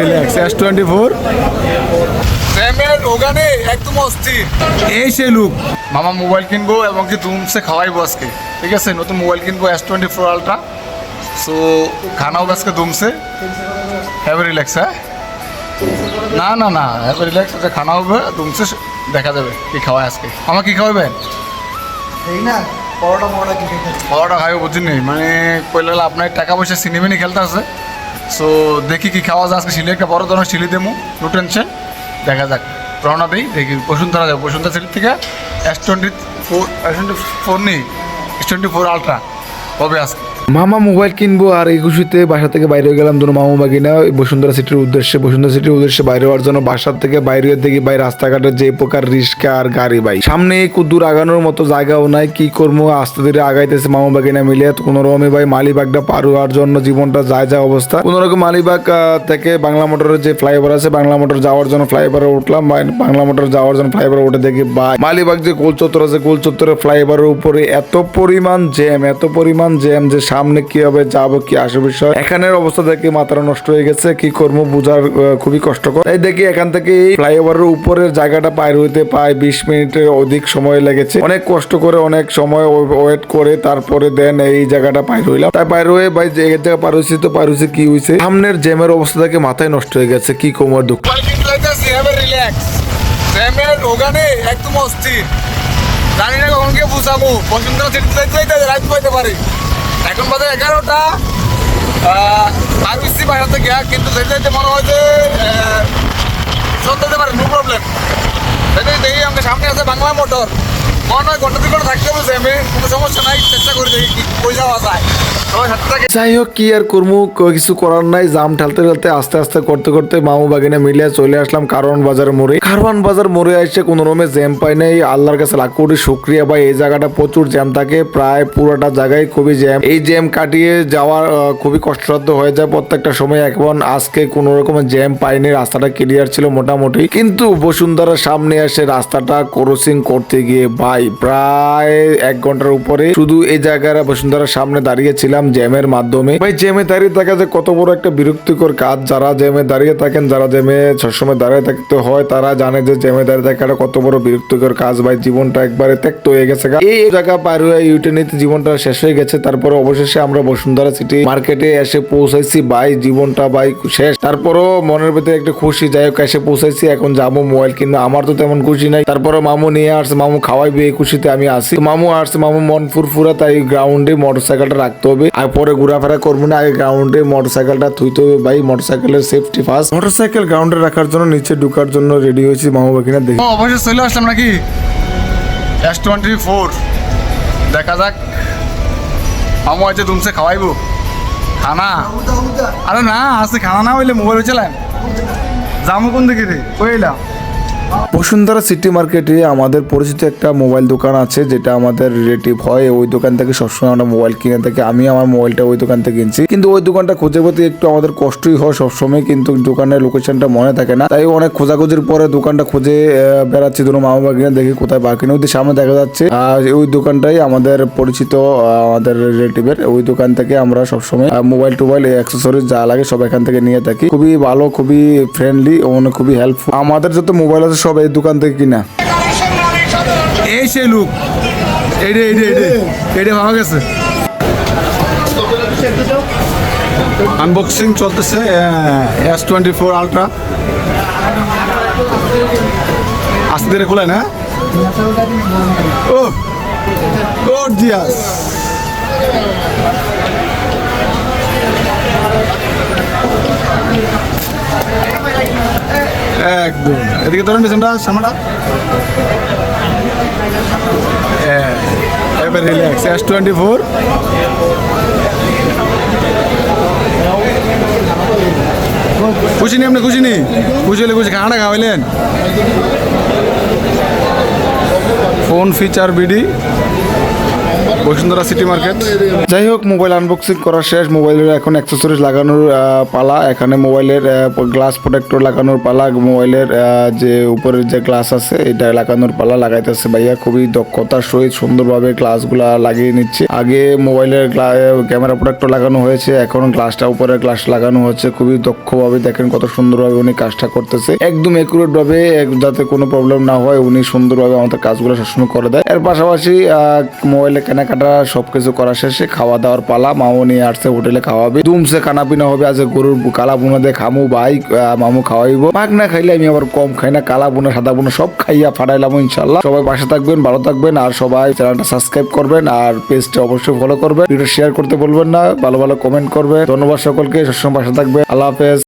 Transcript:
Relax S24 ওখানে একদম অস্থির এই সে লুক মামা মোবাইল কিনবো এবং কি তুমসে খাওয়াইবো আজকে ঠিক আছে নতুন মোবাইল কিনবো S24 আলট্রা সো খানাও আজকে তুমসে হ্যাভ রিল্যাক্স হ্যাঁ না না না হ্যাভ রিল্যাক্স আচ্ছা খানা হবে তুমসে দেখা যাবে কি খাওয়ায় আজকে আমার কি খাওয়াবেন এই না পরোটা কি খেতে পরোটা খাইবো বুঝিনি মানে কইলে আপনার টাকা পয়সা সিনেমিনি খেলতে আছে সো দেখি কি খাওয়া যায় আজকে সিলি একটা বড় ধরনের সিলি দেবো নো টেনশন দেখা যাক রওনা দিই দেখি বসুন্ধরা যাবো বসুন্ধরা সিটি থেকে S24 নেই S24 আলট্রা কবে আজকে মামা মোবাইল কিনবো আর এই খুশিতে বাসা থেকে বাইরে হয়ে গেলাম দুটো মামা বাগিনা বসুন্ধরা সিটির উদ্দেশ্যে বাইরে হওয়ার জন্য বাসার থেকে বাইরে হয়ে দেখি ভাই রাস্তাঘাটে যে প্রকার রিক্সা আর গাড়ি ভাই সামনে কুদ্দুর আগানোর মতো জায়গাও নাই কি করবো আস্তে ধীরে আগাইতেছে মামা বাগিনা মিলে কোনোরকমে ভাই মালিবাগটা পার হওয়ার জন্য জীবনটা যায় যা অবস্থা কোনোরকম মালিবাগ থেকে বাংলা মোটরের যে ফ্লাইওভার আছে বাংলা মোটর যাওয়ার জন্য ফ্লাইওভারে উঠলাম বাংলা মোটর যাওয়ার জন্য ফ্লাইওভারে উঠে দেখি ভাই মালিবাগ যে গোল চত্বর আছে গোল চত্বরের ফ্লাইওভারের উপরে এত পরিমাণ জ্যাম যে সামনে কি হবে যাবো কি আসবে বিষয় এখানের অবস্থা দেখে মাথাটা নষ্ট হয়ে গেছে কি করবো বোঝার খুবই কষ্টকর তাই দেখি এখান থেকে এই ফ্লাইওভারের উপরের জায়গাটা পার হইতে প্রায় 20 মিনিটের অধিক সময় লেগেছে অনেক কষ্ট করে অনেক সময় ওয়েট করে তারপরে দেন এই জায়গাটা পার হইলাম তাই পার হয়ে ভাই যে জায়গা পার হয়েছে কি হয়েছে সামনের জ্যামের অবস্থা দেখে মাথায় নষ্ট হয়ে গেছে কি কোমর দুঃখ ওখানে একদম অস্থির জানি না কখন গিয়ে বুঝাবো বসুন্ধরা সিটিতে রাত পাইতে পারি এখন বাজে 11টা পারছি বাইরে থেকে কিন্তু যেতে মনে হয় যে চলতে পারে নো প্রবলেম সেটাই দেখি আমাকে সামনে আছে বাংলা মোটর মনে হয় ঘন্টা 2 ঘন্টা থাকতে বলছে আমি কোনো সমস্যা নাই চেষ্টা করে দেখি কি কই যাওয়া যায় যাই হোক কি আর করবো কিছু করার নাই জাম ঢালতে আস্তে করতে মামু বাগিনা মিলে চলে আসলাম কারওয়ান বাজার মোড়ে আসছে কোনো রকমে জ্যাম পাই নাই আল্লাহর কাছে লাখ কোটি শুকরিয়া ভাই এই জায়গাটা প্রচুর জ্যাম থাকে প্রায় পুরোটা জায়গায় খুবই জ্যাম এই জ্যাম কাটিয়ে যাওয়ার খুবই কষ্টসাধ্য হয়ে যায় প্রত্যেকটা সময় এখন আজকে কোনো রকমের জ্যাম পাইনি রাস্তাটা ক্লিয়ার ছিল মোটামুটি কিন্তু বসুন্ধরার সামনে এসে রাস্তাটা ক্রসিং করতে গিয়ে ভাই প্রায় 1 ঘন্টার উপরে শুধু এই জায়গায় বসুন্ধরার সামনে দাঁড়িয়েছিলাম জ্যামের মাধ্যমে ভাই জ্যামে দাঁড়িয়ে থাকা যে কত বড় একটা বিরক্তিকর কাজ যারা জ্যামে দাঁড়িয়ে থাকেন যারা জ্যামে সবসময় দাঁড়িয়ে থাকতে হয় তারা জানে যে জ্যামে দাঁড়িয়ে থাকাটা কত বড় বিরক্তিকর কাজ ভাই জীবনটা একবারে ত্যক্ত হয়ে গেছে এই জায়গা পার হয়ে ইউটেনিতে জীবনটা শেষ হয়ে গেছে তারপরে অবশেষে আমরা বসুন্ধরা সিটি মার্কেটে এসে পৌঁছাইছি ভাই জীবনটা ভাই শেষ তারপরও মনের ভিতরে একটা খুশি যাই হোক এসে পৌঁছাইছি এখন যাবো মোবাইল কিনবো আমার তো তেমন খুশি নাই তারপরে মামু নিয়ে আসছে মামু খাওয়াইবে এই খুশিতে আমি আসি মামু আসছে মামু মন ফুরফুরা তাই গ্রাউন্ডে মোটরসাইকেলটা রাখতে হবে আর পরে ঘোরাফেরা করবো না আগে গ্রাউন্ডে মোটরসাইকেলটা থুইতে হবে ভাই মোটরসাইকেলের সেফটি ফার্স্ট মোটরসাইকেল গ্রাউন্ডে রাখার জন্য নিচে ঢুকার জন্য রেডি হয়েছি মামু বাকিনা দেখি অবশ্যই চলে আসলাম নাকি S24 দেখা যাক মামু আছে তুমসে খাওয়াইবো খানা আরে না আজকে খানা না হইলে মোবাইল চালাম যাবো কোন দিকে রে কইলাম বসুন্ধরা সিটি মার্কেটে আমাদের পরিচিত একটা মোবাইল দোকান আছে যেটা আমাদের রিলেটিভ হয় ওই দোকান থেকে সবসময় আমরা মোবাইল কিনে থাকি আমি আমার মোবাইলটা ওই দোকান থেকে কিনছি কিন্তু ওই দোকানটা খুঁজে পেতে একটু আমাদের কষ্টই হয় সবসময় কিন্তু দোকানের লোকেশনটা মনে থাকে না তাই অনেক খোঁজাখুঁজির পরে দোকানটা খুঁজে বেড়াচ্ছি দুটো মামা বাগিনা দেখি কোথায় বাকিনা ওই সামনে দেখা যাচ্ছে আর ওই দোকানটাই আমাদের পরিচিত আমাদের রিলেটিভের ওই দোকান থেকে আমরা সবসময় মোবাইল টোবাইল অ্যাক্সেসরিজ যা লাগে সব এখান থেকে নিয়ে থাকি খুবই ভালো খুবই ফ্রেন্ডলি ও খুবই হেল্পফুল আমাদের যত মোবাইল আছে সব এই দোকান থেকে কিনা এই সেই লুক এইটা ভালো গেছে আনবক্সিং চলতেছে S24 আলট্রা আস্তে ধীরে খোলে না ও গর্জিয়াস একদম এদিকে ধরেন পেছনটা সামনেটা এবার রিল্যাক্স S24 খুশি নি আপনি খুশি হলে খুশি খানাটা খাওয়াইলেন phone feature BD Bashundhara city market. যাই হোক, মোবাইল আনবক্সিং করা শেষ। মোবাইলের এখন অ্যাক্সেসরিজ লাগানোর পালা। এখানে মোবাইলের গ্লাস প্রোটেক্টর লাগানোর পালা। মোবাইলের যে উপরের যে গ্লাস আছে এটা লাগানোর পালা। লাগাইতেছে ভাইয়া খুবই দক্ষতার সহিত সুন্দরভাবে গ্লাসগুলা লাগিয়ে নিচ্ছে। আগে মোবাইলের ক্যামেরা প্রোটেক্টর লাগানো হয়েছে, এখন গ্লাসটা উপরে গ্লাস লাগানো হচ্ছে। খুবই দক্ষভাবে দেখেন কত সুন্দরভাবে উনি কাজটা করতেছে, একদম একুরেট ভাবে, যাতে কোনো প্রবলেম না হয়। উনি সুন্দরভাবে আমাদের কাজগুলো সবসময় করে দেয়। এর পাশাপাশি মোবাইলে কেনাকাটা সবকিছু করা শেষে খাওয়া দাওয়ার পালা। মামু নিয়ে আসছে হোটেলে খাওয়াবে, দুমসে খানা পিনা হবে। আজ গরুর কালা বুনা দিয়ে খামু ভাই, মামু খাওয়াইবো। মাগ না খাইলে আমি আবার কম খাই না, কালা বুনা সাদা বুনা সব খাইয়া ফাটাইলাম ইনশাল্লাহ। সবাই পাশে থাকবেন, ভালো থাকবেন, আর সবাই চ্যানেলটা সাবস্ক্রাইব করবেন, আর পেজটা অবশ্যই ফলো করবেন। ভিডিও শেয়ার করতে বলবেন না, ভালো ভালো কমেন্ট করবেন। ধন্যবাদ সকলকে, সবসময় পাশে থাকবেন। আল্লাহ হাফেজ।